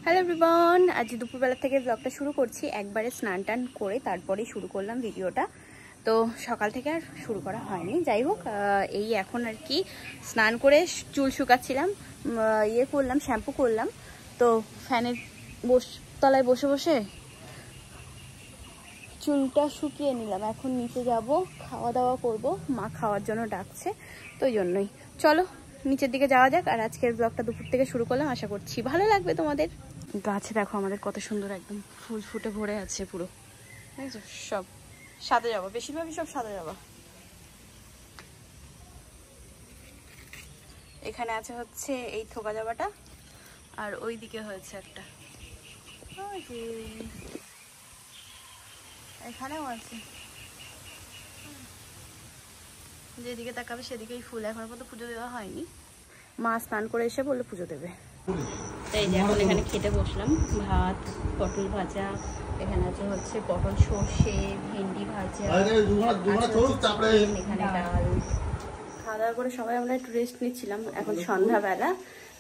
Hello everyone, আজ দুপুরবেলা থেকে ব্লগটা শুরু করছি। একবারে স্নান টান করে তারপরেই শুরু করলাম ভিডিওটা। তো সকাল থেকে আর শুরু করা হয়নি। যাই হোক, এই এখন আর কি স্নান করে চুল শুকাচ্ছিলাম, করলাম, শ্যাম্পু করলাম। তো ফ্যানের তলায় বসে বসে চুলটা শুকিয়ে নিলাম। এখন নিচে যাব, খাওয়া দাওয়া করব, মা খাওয়ার জন্য ডাকছে, তো ওই জন্যই চলো নিচের দিকে যাওয়া যাক। আর আজকের ব্লগটা দুপুর থেকে শুরু করলাম, আশা করছি ভালো লাগবে তোমাদের। গাছে দেখো আমাদের কত সুন্দর একদম ফুল ফুটে ভরে আছে পুরো, বুঝছো? সব সাদা জবা, বেশিরভাগই সব সাদা জবা। এখানে আছে হচ্ছে এই থোকা জবাটা, আর ওই দিকে হয়েছে একটা, এখানেও আছে। যেদিকে তাকাবে সেদিকেই ফুল। এখনো পর্যন্ত পুজো দেওয়া হয়নি। মা স্নান করে এসে বললো পুজো দেবে। তাই যে এখন এখানে খেতে বসলাম। ভাত, পটল ভাজা, এখানে আছে হচ্ছে পটল সর্ষে, ভেন্ডি ভাজা, এখানে ডাল। খাওয়া দাওয়া করে সবাই আমরা একটু রেস্ট নিচ্ছিলাম। এখন সন্ধ্যাবেলা,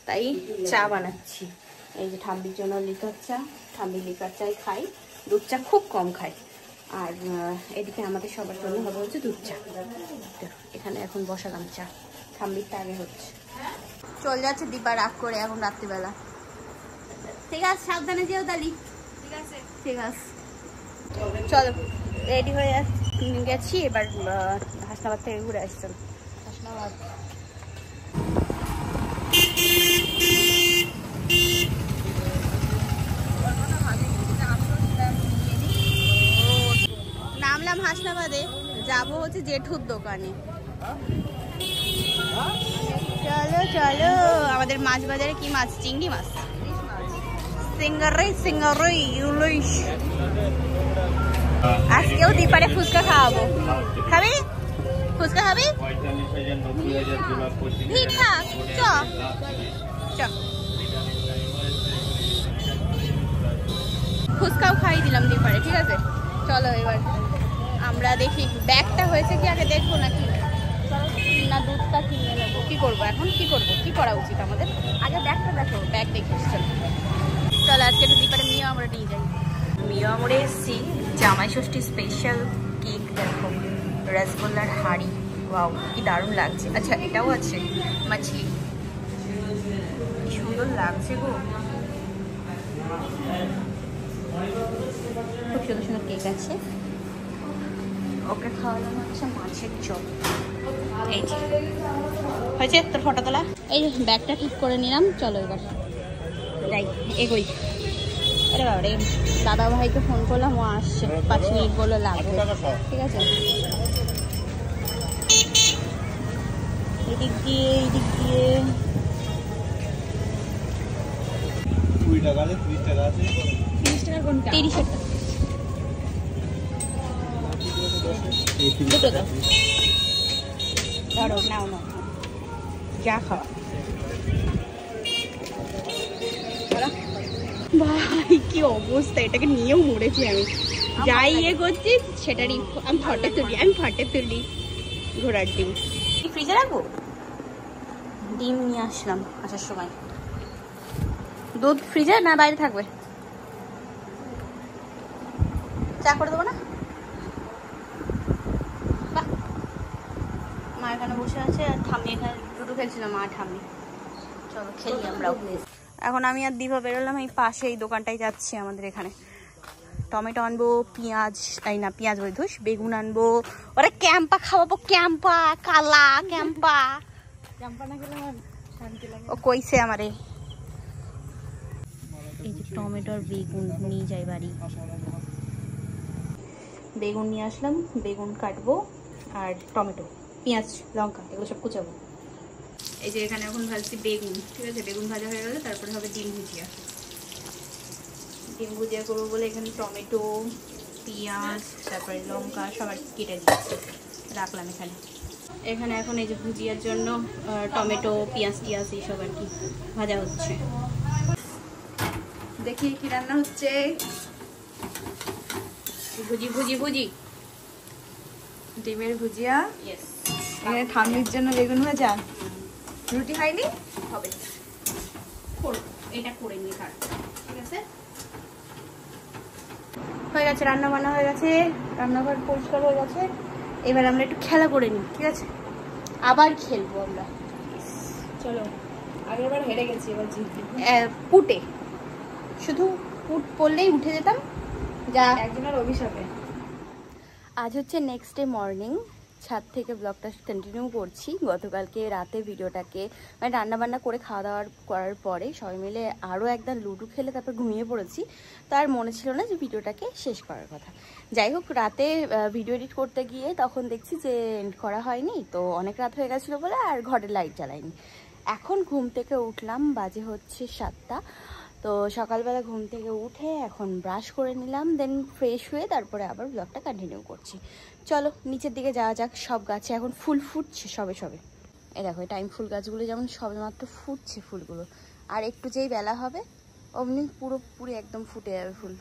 তাই চা বানাচ্ছি। এই যে ঠাম্বির জন্য লিকার চা, ঠাম্বি লিকার চাই খাই, দুধ চা খুব কম খাই। আর এদিকে আমাদের সবার জন্য হবে হচ্ছে দুধ চা। এখানে এখন বসালাম চা, ঠাম্বিরটা আগে হচ্ছে। চল যাচ্ছে দীপা রাগ করে এখন রাত্রিবেলা। ঠিক আছে, সাবধানে যেও তালি। ঠিক আছে, ঠিক আছে, চলো রেডি হয়ে গেছি। এবার হাসনাবাদ থেকে ঘুরে আসছেন। হাসনাবাদ নামলাম হাসনাবাদে, যাবো হচ্ছে জেঠুর দোকানে। চলো চলো, আমাদের মাছ বাজারে কি মাছ? চিংড়ি মাছ, সিঙ্গারাই ইলিশ। আজকেও দীপারে ফুচকা খাওয়াবো। খাবি ফুচকা? খাবি? ঠিকঠাক, চ চ। ফুচকাও খাইয়ে দিলাম দীপারে, ঠিক আছে। চলো এবার আমরা দেখি ব্যাগটা হয়েছে কি, আগে দেখবো নাকি না দুধটা কিনে নেবো। কি করবো এখন, কি করবো, কি করা উচিত আমাদের? আগে ব্যাগটা দেখো, ব্যাগ দেখিস। চলো আজকে একটু দীপারে মিয়া আমরা নিয়ে যাই। মিয়া আমরে এসছি, জামাই ষষ্ঠী স্পেশাল কেক দেখো, রসগোল্লার হাড়ি। ওয়াও, কি দারুণ লাগছে। আচ্ছা এটাও আছে মাছলি, কি সুন্দর লাগছে গো। খুব সুন্দর সুন্দর কেক আছে। ওকে খাওয়ালাম হচ্ছে মাছের চপ। এই যে হয়েছে তোর ফটো তোলা। এই যে ব্যাগটা ঠিক করে নিলাম, চলো এবার যাই, এগোই। আরে বাবারে, দাদা ভাইকে ফোন করলাম, ও আসছে, 5 মিনিট বলে লাগবে। ঠিক আছে, এদিক দিয়ে এদিক দিয়ে 20 টাকা আছে, 30 টাকা আছে। 30 টাকা কোনটা? 30 টাকা দুটো দাও। ধরো, নাও নাও, যা খাওয়া। ভাই কি অবস্থা, এটাকে নিয়েও মরেছি আমি। যাই করছি সেটারই আমি ফটে তুলি। ঘোড়ার ডিম ফ্রিজে রাখবো। ডিম নিয়ে আসলাম আসার সময়। দুধ ফ্রিজে না বাইরে থাকবে? চা করে দেবো না? মা এখানে বসে আছে আর ঠাম্মি এখানে লুডো খেলছিল, মা ঠাম্মি। চলো খেলি আমরাও। এখন আমি আর দিভা বেরোলাম, এই পাশে এই দোকানটাই যাচ্ছি আমাদের এখানে। টমেটো আনবো, পেঁয়াজ, এই না পেঁয়াজ বই ধুস, বেগুন আনবো। ওরা ক্যাম্পা খাওয়াবো, ক্যাম্পা কালা ক্যাম্পা। ও কইছে আমারে। এই যে টমেটো আর বেগুন নিয়ে যাই বাড়ি। বেগুন নিয়ে আসলাম, বেগুন কাটবো, আর টমেটো, পেঁয়াজ, লঙ্কা এগুলো সব কুচাবো। এই যে এখানে এখন ভাজছি বেগুন, ঠিক আছে। বেগুন ভাজা হয়ে গেলে তারপরে হবে ডিম ভুজিয়া। ডিম ভুজিয়া করবো বলে এখানে টমেটো, পেঁয়াজ, তারপরে লঙ্কা সবার কেটে দিচ্ছি, রাখলাম এখানে। এখানে এখন এই যে ভুজিয়ার জন্য টমেটো, পেঁয়াজ টিয়াজ এইসব আর কি ভাজা হচ্ছে। দেখি কি রান্না হচ্ছে। ভুজি ভুজি ভুজি, ডিমের ভুজিয়া। ইয়েস। এখানে ঠাম্মির জন্য বেগুন ভাজা। রুটি খাইনি? হবে, এটা করে নিয়ে কাটবো। হয়ে গেছে, রান্না বান্না হয়ে গেছে, রান্নাঘর পরিষ্কার হয়ে গেছে। এবার আমরা একটু খেলা করে নিই, ঠিক আছে? আবার খেলবো আমরা। চলো, আগেরবার হেরে গেছি, এবার জিতবো। পুটে শুধু পুট পড়লেই উঠে যেতাম, যা একজনের অভিশাপে। আজ হচ্ছে নেক্সট ডে মর্নিং, ছাদ থেকে ব্লগটা কন্টিনিউ করছি। গতকালকে রাতে ভিডিওটাকে মানে রান্নাবান্না করে খাওয়া দাওয়া করার পরে সবাই মিলে আরও একদম লুডো খেলে তারপর ঘুমিয়ে পড়েছি। তো আর মনে ছিল না যে ভিডিওটাকে শেষ করার কথা। যাই হোক, রাতে ভিডিও এডিট করতে গিয়ে তখন দেখছি যে এন্ড করা হয়নি, তো অনেক রাত হয়ে গেছিলো বলে আর ঘরের লাইট জ্বালাইনি। এখন ঘুম থেকে উঠলাম, বাজে হচ্ছে 7টা। তো সকালবেলা ঘুম থেকে উঠে এখন ব্রাশ করে নিলাম, দেন ফ্রেশ হয়ে তারপরে আবার ব্লগটা কন্টিনিউ করছি। চলো নিচের দিকে যাওয়া যাক। সব গাছে এখন ফুল ফুটছে সবে সবে। এই দেখো, টাইম ফুল গাছগুলো যেমন সবে মাত্র ফুটছে ফুলগুলো, আর একটু যেই বেলা হবে অমনি পুরোপুরি একদম ফুটে যাবে ফুল।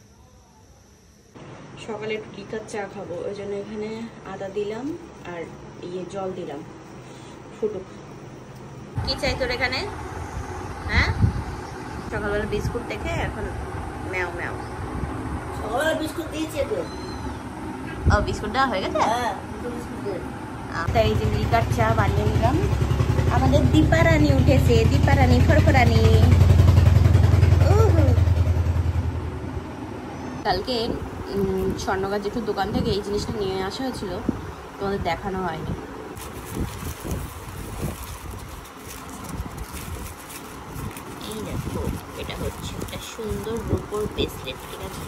সকালে একটু লিকার চা খাবো, ওই জন্য এখানে আদা দিলাম আর জল দিলাম, ফুটুক। কি চাই তোর এখানে? হ্যাঁ, সকালবেলা বিস্কুট দেখে এখন ম্যাও ম্যাও। সকালবেলা বিস্কুট দিয়েছে তো। ও, বিস্কুট দেওয়া হয়ে গেছে? হ্যাঁ, বিস্কুট দিয়ে। তাই এই যে লিকার চা বানিয়ে নিলাম। আমাদের দীপারানী উঠেছে, দীপারানী ফরফরানি। কালকে স্বর্ণকার জেঠুর দোকান থেকে এই জিনিসটা নিয়ে আসা হয়েছিল, তোমাদের দেখানো হয়নি। এই দেখো, এটা হচ্ছে একটা সুন্দর রূপোর ব্রেসলেট, ঠিক আছে?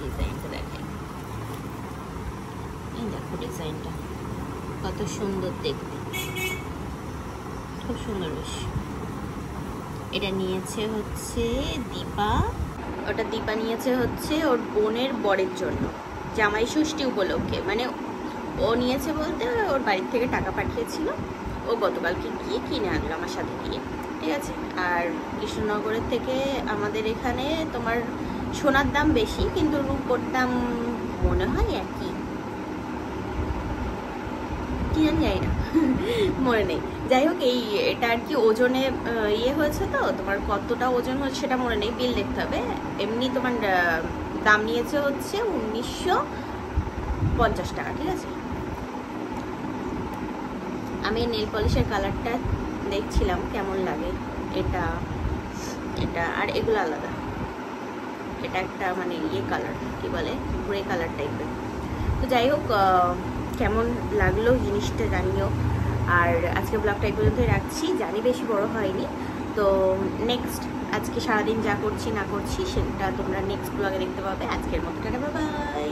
ডিজাইনটা দেখাই, এই দেখো ডিজাইনটা কত সুন্দর দেখতে, খুব সুন্দর বেশ। এটা নিয়েছে হচ্ছে দীপা, ওটা দীপা নিয়েছে হচ্ছে ওর বোনের বরের জন্য, জামাই ষষ্ঠী উপলক্ষে। মানে ও নিয়েছে বলতে ওর বাড়ির থেকে টাকা পাঠিয়েছিল, ও গতকালকে গিয়ে কিনে আনলো আমার সাথে গিয়ে, ঠিক আছে? আর কৃষ্ণনগরের থেকে আমাদের এখানে তোমার সোনার দাম বেশি, কিন্তু রূপোর দাম মনে হয় একই, কি জানি যাই না, মনে নেই। যাই হোক, এটা আর কি ওজনে হয়েছে, তো তোমার কতটা ওজন হচ্ছে সেটা মনে নেই, বিল দেখতে হবে। এমনি তোমার দাম নিয়েছে হচ্ছে 1950 টাকা, ঠিক আছে? আমি নেল পলিশের কালারটা দেখছিলাম কেমন লাগে, এটা এটা আর এগুলো আলাদা। এটা একটা মানে কালার, কি বলে, গ্রে কালার টাইপের। তো যাই হোক, কেমন লাগলো জিনিসটা জানিও। আর আজকে ব্লগটা এই পর্যন্তই রাখছি, জানি বেশি বড় হয়নি। তো নেক্সট আজকে সারাদিন যা করছি না করছি সেটা তোমরা নেক্সট ব্লগে দেখতে পাবে। আজকের মতো টাটা, বাই বাই।